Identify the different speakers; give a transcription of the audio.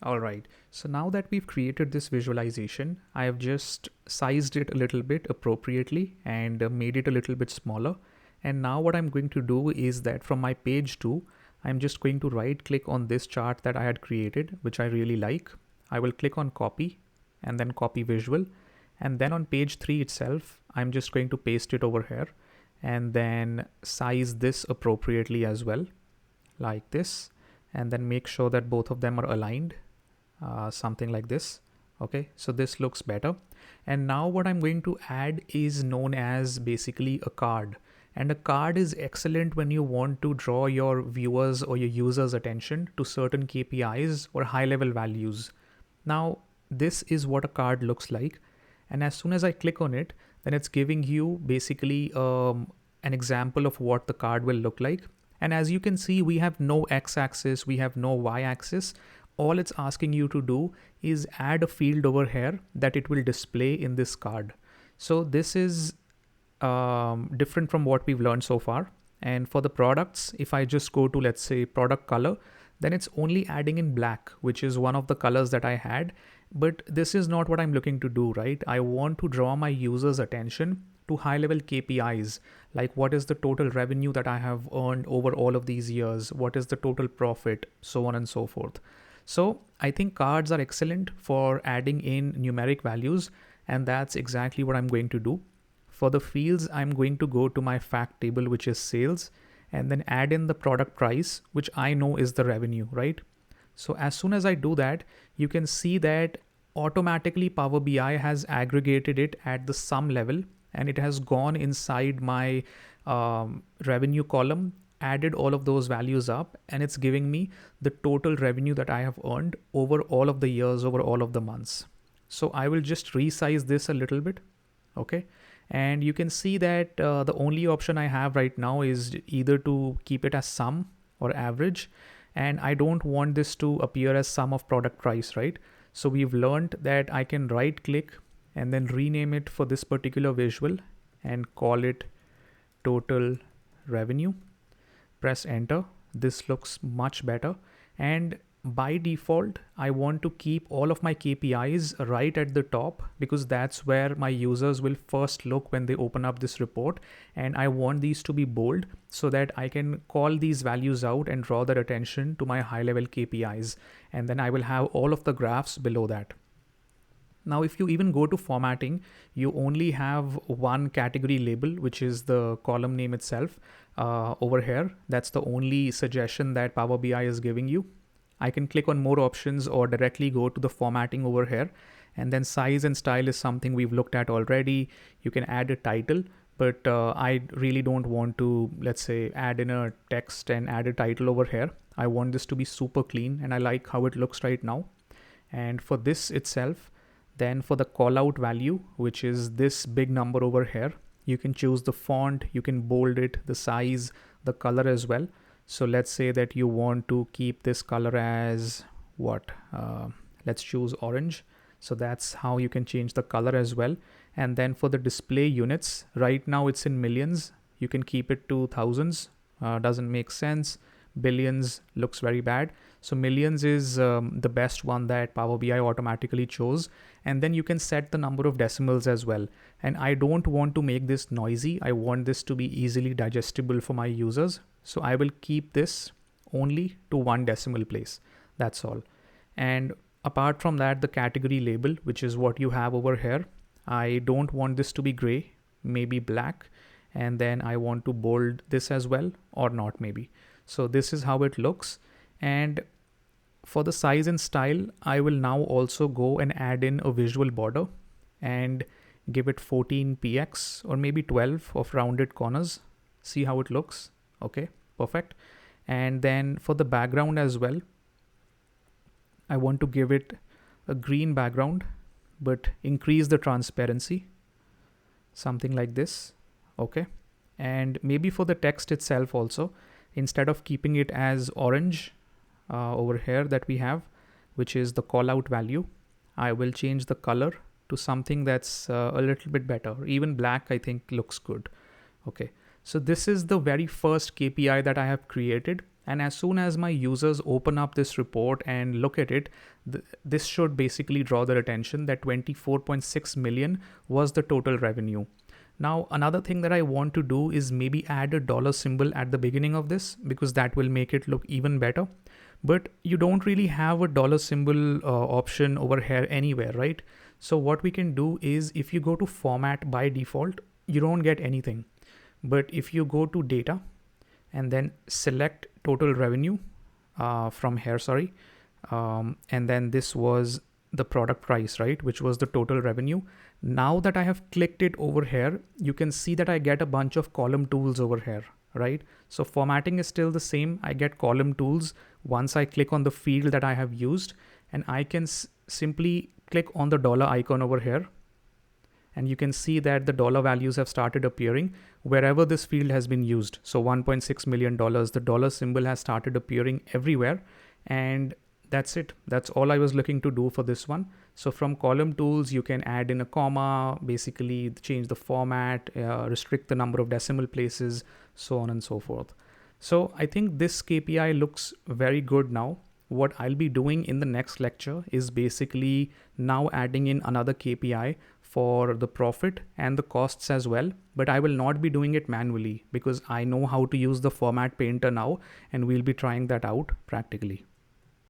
Speaker 1: All right, so now that we've created this visualization, I have just sized it a little bit appropriately and made it a little bit smaller. And now what I'm going to do is that from my page 2, I'm just going to right click on this chart that I had created, which I really like. I will click on copy and then copy visual. And then on page 3 itself, I'm just going to paste it over here and then size this appropriately as well, like this, and then make sure that both of them are aligned, something like this. Okay, so this looks better. And now what I'm going to add is known as basically a card. And a card is excellent when you want to draw your viewers or your users' attention to certain KPIs or high level values. Now, this is what a card looks like. And as soon as I click on it, then it's giving you basically an example of what the card will look like. And as you can see, we have no x-axis, we have no y-axis. All it's asking you to do is add a field over here that it will display in this card. So this is different from what we've learned so far. And for the products, if I just go to, let's say, product color, then it's only adding in black, which is one of the colors that I had. But this is not what I'm looking to do, right? I want to draw my users' attention to high level KPIs, like what is the total revenue that I have earned over all of these years, what is the total profit, so on and so forth. So I think cards are excellent for adding in numeric values, and that's exactly what I'm going to do. For the fields, I'm going to go to my fact table, which is sales, and then add in the product price, which I know is the revenue, right? So as soon as I do that, you can see that automatically Power BI has aggregated it at the sum level, and it has gone inside my revenue column, added all of those values up, and it's giving me the total revenue that I have earned over all of the years, over all of the months. So I will just resize this a little bit. Okay. And you can see that the only option I have right now is either to keep it as sum or average. And I don't want this to appear as sum of product price, right? So we've learned that I can right click and then rename it for this particular visual and call it total revenue. Press enter. This looks much better. And by default, I want to keep all of my KPIs right at the top because that's where my users will first look when they open up this report. And I want these to be bold so that I can call these values out and draw their attention to my high level KPIs. And then I will have all of the graphs below that. Now, if you even go to formatting, you only have one category label, which is the column name itself over here. That's the only suggestion that Power BI is giving you. I can click on more options or directly go to the formatting over here. And then size and style is something we've looked at already. You can add a title, but I really don't want to, let's say, add in a text and add a title over here. I want this to be super clean and I like how it looks right now. And for this itself, then for the call out value, which is this big number over here, you can choose the font, you can bold it, the size, the color as well. So let's say that you want to keep this color as what? Let's choose orange. So that's how you can change the color as well. And then for the display units, right now it's in millions. You can keep it to thousands. Doesn't make sense. Billions looks very bad. So millions is the best one that Power BI automatically chose. And then you can set the number of decimals as well. And I don't want to make this noisy. I want this to be easily digestible for my users. So I will keep this only to 1 decimal place. That's all. And apart from that, the category label, which is what you have over here, I don't want this to be gray, maybe black. And then I want to bold this as well, or not maybe. So this is how it looks. And for the size and style, I will now also go and add in a visual border and give it 14px or maybe 12 of rounded corners. See how it looks. Okay, perfect. And then for the background as well, I want to give it a green background, but increase the transparency, something like this. Okay. And maybe for the text itself also, instead of keeping it as orange over here that we have, which is the call out value, I will change the color to something that's a little bit better. Even black, I think, looks good. Okay. So this is the very first KPI that I have created. And as soon as my users open up this report and look at it, this should basically draw their attention that 24.6 million was the total revenue. Now, another thing that I want to do is maybe add a dollar symbol at the beginning of this, because that will make it look even better. But you don't really have a dollar symbol option over here anywhere, right? So what we can do is, if you go to format by default, you don't get anything. But if you go to data and then select total revenue from here, and then this was the product price, right, which was the total revenue. Now that I have clicked it over here, you can see that I get a bunch of column tools over here, right? So formatting is still the same. I get column tools once I click on the field that I have used, and I can simply click on the dollar icon over here. And you can see that the dollar values have started appearing wherever this field has been used. So $1.6 million, the dollar symbol has started appearing everywhere. And that's it. That's all I was looking to do for this one. So from column tools, you can add in a comma, basically change the format, restrict the number of decimal places, so on and so forth. So I think this KPI looks very good now. What I'll be doing in the next lecture is basically now adding in another KPI for the profit and the costs as well, but I will not be doing it manually because I know how to use the format painter now, and we'll be trying that out practically.